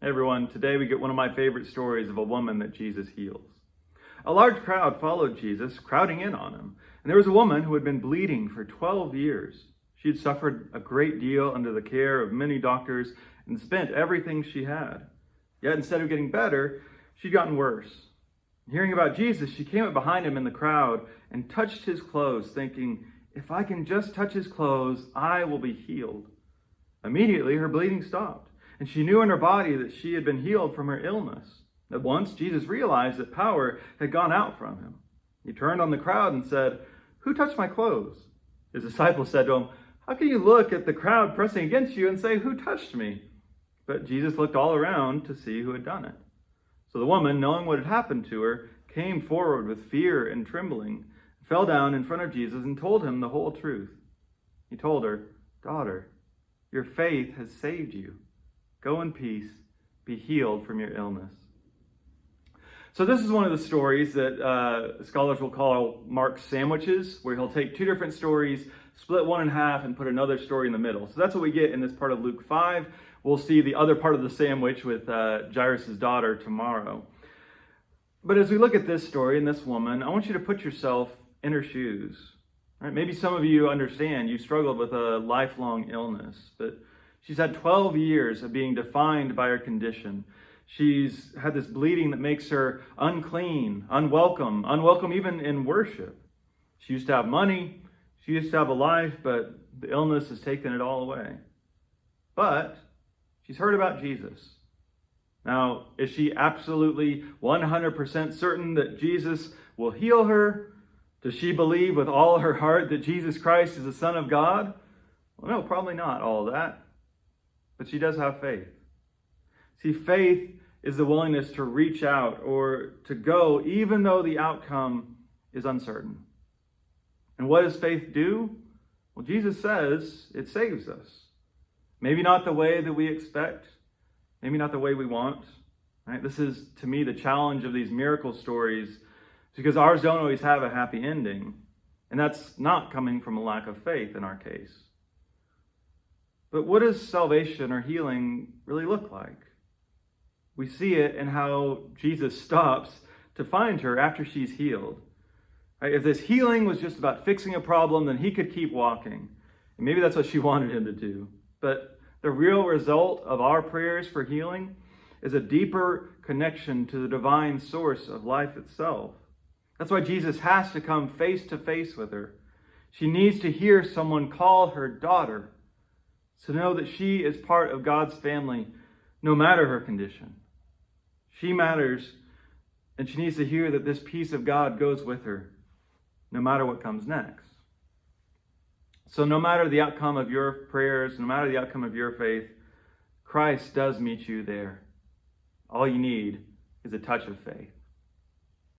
Hey everyone, today we get one of my favorite stories of a woman that Jesus heals. A large crowd followed Jesus, crowding in on him. And there was a woman who had been bleeding for 12 years. She had suffered a great deal under the care of many doctors and spent everything she had. Yet instead of getting better, she'd gotten worse. Hearing about Jesus, she came up behind him in the crowd and touched his clothes, thinking, "If I can just touch his clothes, I will be healed." Immediately, her bleeding stopped. And she knew in her body that she had been healed from her illness. At once, Jesus realized that power had gone out from him. He turned on the crowd and said, "Who touched my clothes?" His disciples said to him, "How can you look at the crowd pressing against you and say, 'Who touched me?'" But Jesus looked all around to see who had done it. So the woman, knowing what had happened to her, came forward with fear and trembling, fell down in front of Jesus and told him the whole truth. He told her, "Daughter, your faith has saved you. Go in peace, be healed from your illness." So this is one of the stories that scholars will call Mark's sandwiches, where he'll take two different stories, split one in half, and put another story in the middle. So that's what we get in this part of Luke 5. We'll see the other part of the sandwich with Jairus' daughter tomorrow. But as we look at this story and this woman, I want you to put yourself in her shoes. Right? Maybe some of you understand you struggled with a lifelong illness, but she's had 12 years of being defined by her condition. She's had this bleeding that makes her unclean, unwelcome even in worship. She used to have money, she used to have a life, but the illness has taken it all away. But she's heard about Jesus. Now, is she absolutely 100% certain that Jesus will heal her? Does she believe with all her heart that Jesus Christ is the Son of God? Well, no, probably not all that. But she does have faith. See, faith is the willingness to reach out or to go even though the outcome is uncertain. And what does faith do? Well, Jesus says it saves us. Maybe not the way that we expect, maybe not the way we want. Right? This is, to me, the challenge of these miracle stories, because ours don't always have a happy ending. And that's not coming from a lack of faith in our case. But what does salvation or healing really look like? We see it in how Jesus stops to find her after she's healed. Right? If this healing was just about fixing a problem, then he could keep walking. And maybe that's what she wanted him to do. But the real result of our prayers for healing is a deeper connection to the divine source of life itself. That's why Jesus has to come face to face with her. She needs to hear someone call her daughter, to know that she is part of God's family, no matter her condition. She matters, and she needs to hear that this peace of God goes with her, no matter what comes next. So no matter the outcome of your prayers, no matter the outcome of your faith, Christ does meet you there. All you need is a touch of faith.